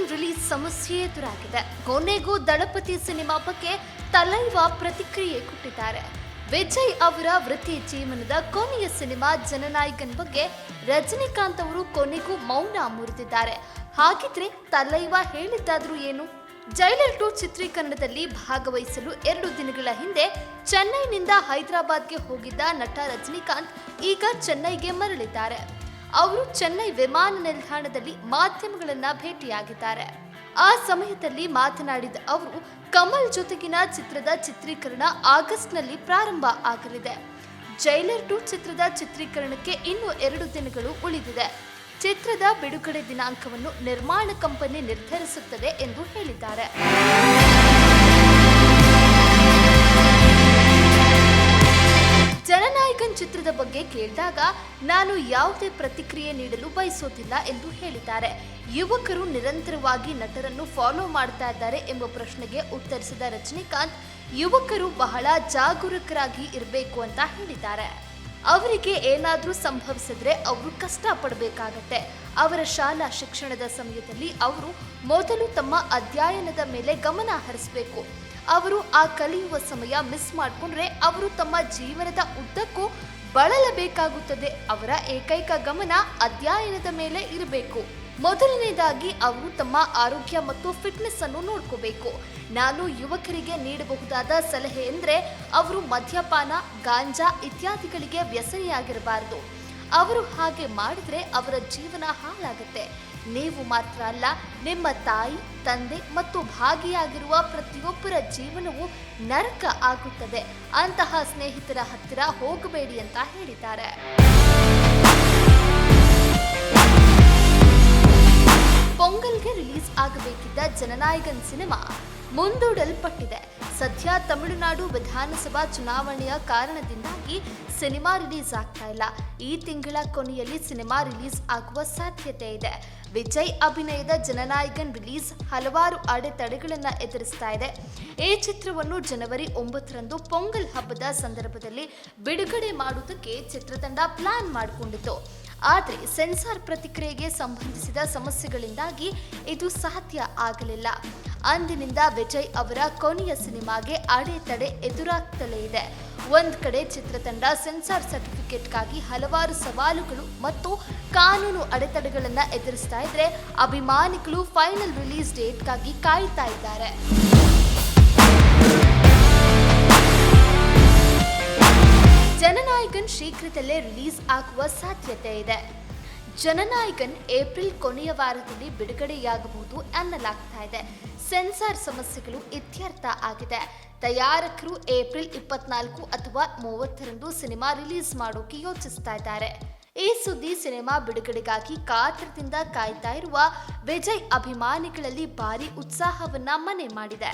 ಜನನಾಯಕನ್ release ಸಮಸ್ಯೆ ಎದುರಾಗಿದೆ. ಕೊನೆಗೂ ದಳಪತಿ ಸಿನಿಮಾ ಬಗ್ಗೆ ತಲೈವಾ ಪ್ರತಿಕ್ರಿಯೆ ಕೊಟ್ಟಿದ್ದಾರೆ. ವಿಜಯ್ ಅವರ ವೃತ್ತಿ ಜೀವನದ ಕೊನೆಯ ಸಿನಿಮಾ ಜನನಾಯಕನ್ ಬಗ್ಗೆ ರಜನಿಕಾಂತ್ ಅವರು ಕೊನೆಗೂ ಮೌನ ಮುರಿದಿದ್ದಾರೆ. ಹಾಗಿದ್ರೆ ತಲೈವಾ ಹೇಳಿದ್ದಾದ್ರೂ ಏನು? ಜೈಲರ್ 2 ಚಿತ್ರೀಕರಣದಲ್ಲಿ ಭಾಗವಹಿಸಲು 2 ದಿನಗಳ ಹಿಂದೆ ಚೆನ್ನೈನಿಂದ ಹೈದರಾಬಾದ್ಗೆ ಹೋಗಿದ್ದ ನಟ ರಜನಿಕಾಂತ್ ಈಗ ಚೆನ್ನೈಗೆ ಮರಳಿದ್ದಾರೆ. ಅವರು ಚೆನ್ನೈ ವಿಮಾನ ನಿಲ್ದಾಣದಲ್ಲಿ ಮಾಧ್ಯಮಗಳನ್ನ ಭೇಟಿಯಾಗಿದ್ದಾರೆ. ಆ ಸಮಯದಲ್ಲಿ ಮಾತನಾಡಿದ ಅವರು, ಕಮಲ್ ಜೊತೆಗಿನ ಚಿತ್ರದ ಚಿತ್ರೀಕರಣ ಆಗಸ್ಟ್ನಲ್ಲಿ ಪ್ರಾರಂಭ ಆಗಲಿದೆ. ಜೈಲರ್ 2 ಚಿತ್ರದ ಚಿತ್ರೀಕರಣಕ್ಕೆ ಇನ್ನು 2 ದಿನಗಳು ಉಳಿದಿದೆ. ಚಿತ್ರದ ಬಿಡುಗಡೆ ದಿನಾಂಕವನ್ನು ನಿರ್ಮಾಣ ಕಂಪನಿ ನಿರ್ಧರಿಸುತ್ತದೆ ಎಂದು ಹೇಳಿದ್ದಾರೆ. ಜನನಾಯಕನ್ ಚಿತ್ರದ ಬಗ್ಗೆ ಕೇಳಿದಾಗ ನಾನು ಯಾವುದೇ ಪ್ರತಿಕ್ರಿಯೆ ನೀಡಲು ಬಯಸೋದಿಲ್ಲ ಎಂದು ಹೇಳಿದ್ದಾರೆ. ಯುವಕರು ನಿರಂತರವಾಗಿ ನಟರನ್ನು ಫಾಲೋ ಮಾಡ್ತಾ ಇದ್ದಾರೆ ಎಂಬ ಪ್ರಶ್ನೆಗೆ ಉತ್ತರಿಸಿದ ರಜನಿಕಾಂತ್, ಯುವಕರು ಬಹಳ ಜಾಗರೂಕರಾಗಿ ಇರಬೇಕು ಅಂತ ಹೇಳಿದ್ದಾರೆ. ಅವರಿಗೆ ಏನಾದರೂ ಸಂಭವಿಸಿದ್ರೆ ಅವರು ಕಷ್ಟ ಪಡಬೇಕಾಗತ್ತೆ. ಅವರ ಶಾಲಾ ಶಿಕ್ಷಣದ ಸಮಯದಲ್ಲಿ ಅವರು ಮೊದಲು ತಮ್ಮ ಅಧ್ಯಯನದ ಮೇಲೆ ಗಮನ ಹರಿಸಬೇಕು. ಅವರು ಆ ಕಲಿಯುವ ಸಮಯ ಮಿಸ್ ಮಾಡಿಕೊಂಡ್ರೆ ಅವರು ತಮ್ಮ ಜೀವನದ ಉದ್ದಕ್ಕೂ ಬಳಲಬೇಕಾಗುತ್ತದೆ. ಅವರ ಏಕೈಕ ಗಮನ ಅಧ್ಯಯನದ ಮೇಲೆ ಇರಬೇಕು. ಮೊದಲನೇದಾಗಿ ಅವರು ತಮ್ಮ ಆರೋಗ್ಯ ಮತ್ತು ಫಿಟ್ನೆಸ್ ಅನ್ನು ನೋಡ್ಕೋಬೇಕು. ನಾನು ಯುವಕರಿಗೆ ನೀಡಬಹುದಾದ ಸಲಹೆ ಎಂದರೆ ಅವರು ಮದ್ಯಪಾನ, ಗಾಂಜಾ ಇತ್ಯಾದಿಗಳಿಗೆ ವ್ಯಸನಿಯಾಗಿರಬಾರದು. ಅವರು ಹಾಗೆ ಮಾಡಿದ್ರೆ ಅವರ ಜೀವನ ಹಾಳಾಗುತ್ತೆ. ನೀವು ಮಾತ್ರ ಅಲ್ಲ, ನಿಮ್ಮ ತಾಯಿ, ತಂದೆ ಮತ್ತು ಭಾಗಿಯಾಗಿರುವ ಪ್ರತಿಯೊಬ್ಬರ ಜೀವನವು ನರಕ ಆಗುತ್ತದೆ. ಅಂತಹ ಸ್ನೇಹಿತರ ಹತ್ತಿರ ಹೋಗಬೇಡಿ ಅಂತ ಹೇಳಿದ್ದಾರೆ. ಪೊಂಗಲ್ಗೆ ರಿಲೀಸ್ ಆಗಬೇಕಿದ್ದ ಜನನಾಯಕನ್ ಸಿನಿಮಾ ಮುಂದೂಡಲ್ಪಟ್ಟಿದೆ. ಸದ್ಯ ತಮಿಳುನಾಡು ವಿಧಾನಸಭಾ ಚುನಾವಣೆಯ ಕಾರಣದಿಂದಾಗಿ ಸಿನಿಮಾ ರಿಲೀಸ್ ಆಗ್ತಾ ಇಲ್ಲ. ಈ ತಿಂಗಳ ಕೊನೆಯಲ್ಲಿ ಸಿನಿಮಾ ರಿಲೀಸ್ ಆಗುವ ಸಾಧ್ಯತೆ ಇದೆ. ವಿಜಯ್ ಅಭಿನಯದ ಜನನಾಯಕನ್ ರಿಲೀಸ್ ಹಲವಾರು ಅಡೆತಡೆಗಳನ್ನು ಎದುರಿಸ್ತಾ ಇದೆ. ಈ ಚಿತ್ರವನ್ನು ಜನವರಿ 9ರಂದು ಪೊಂಗಲ್ ಹಬ್ಬದ ಸಂದರ್ಭದಲ್ಲಿ ಬಿಡುಗಡೆ ಮಾಡುವುದಕ್ಕೆ ಚಿತ್ರತಂಡ ಪ್ಲಾನ್ ಮಾಡಿಕೊಂಡಿತ್ತು. ಆದರೆ ಸೆನ್ಸಾರ್ ಪ್ರತಿಕ್ರಿಯೆಗೆ ಸಂಬಂಧಿಸಿದ ಸಮಸ್ಯೆಗಳಿಂದಾಗಿ ಇದು ಸಾಧ್ಯ ಆಗಲಿಲ್ಲ. ಅಂದಿನಿಂದ ವಿಜಯ್ ಅವರ ಕೊನೆಯ ಸಿನಿಮಾಗೆ ಅಡೆತಡೆ ಎದುರಾಗ್ತಲೇ ಇದೆ. ಒಂದ್ ಕಡೆ ಚಿತ್ರತಂಡ ಸೆನ್ಸಾರ್ ಸರ್ಟಿಫಿಕೇಟ್ಗಾಗಿ ಹಲವಾರು ಸವಾಲುಗಳು ಮತ್ತು ಕಾನೂನು ಅಡೆತಡೆಗಳನ್ನು ಎದುರಿಸ್ತಾ ಇದ್ರೆ, ಅಭಿಮಾನಿಗಳು ಫೈನಲ್ ರಿಲೀಸ್ ಡೇಟ್ಗಾಗಿ ಕಾಯ್ತಾ ಇದ್ದಾರೆ. ಜನನಾಯಕನ್ ಶೀಘ್ರದಲ್ಲೇ ರಿಲೀಸ್ ಆಗುವ ಸಾಧ್ಯತೆ ಇದೆ. ಜನನಾಯಕನ್ ಏಪ್ರಿಲ್ ಕೊನೆಯ ವಾರದಲ್ಲಿ ಬಿಡುಗಡೆಯಾಗಬಹುದು ಎನ್ನಲಾಗ್ತಾ ಇದೆ. ಸೆನ್ಸಾರ್ ಸಮಸ್ಯೆಗಳು ಇತ್ಯರ್ಥ ಆಗಿದೆ. ತಯಾರಕರು ಏಪ್ರಿಲ್ 24 ಅಥವಾ 30ರಂದು ಸಿನಿಮಾ ರಿಲೀಸ್ ಮಾಡೋಕೆ ಯೋಚಿಸ್ತಾ ಇದ್ದಾರೆ. ಈ ಸುದ್ದಿ ಸಿನಿಮಾ ಬಿಡುಗಡೆಗಾಗಿ ಕಾತರದಿಂದ ಕಾಯ್ತಾ ಇರುವ ವಿಜಯ್ ಅಭಿಮಾನಿಗಳಲ್ಲಿ ಭಾರಿ ಉತ್ಸಾಹವನ್ನ ಮನೆ ಮಾಡಿದೆ.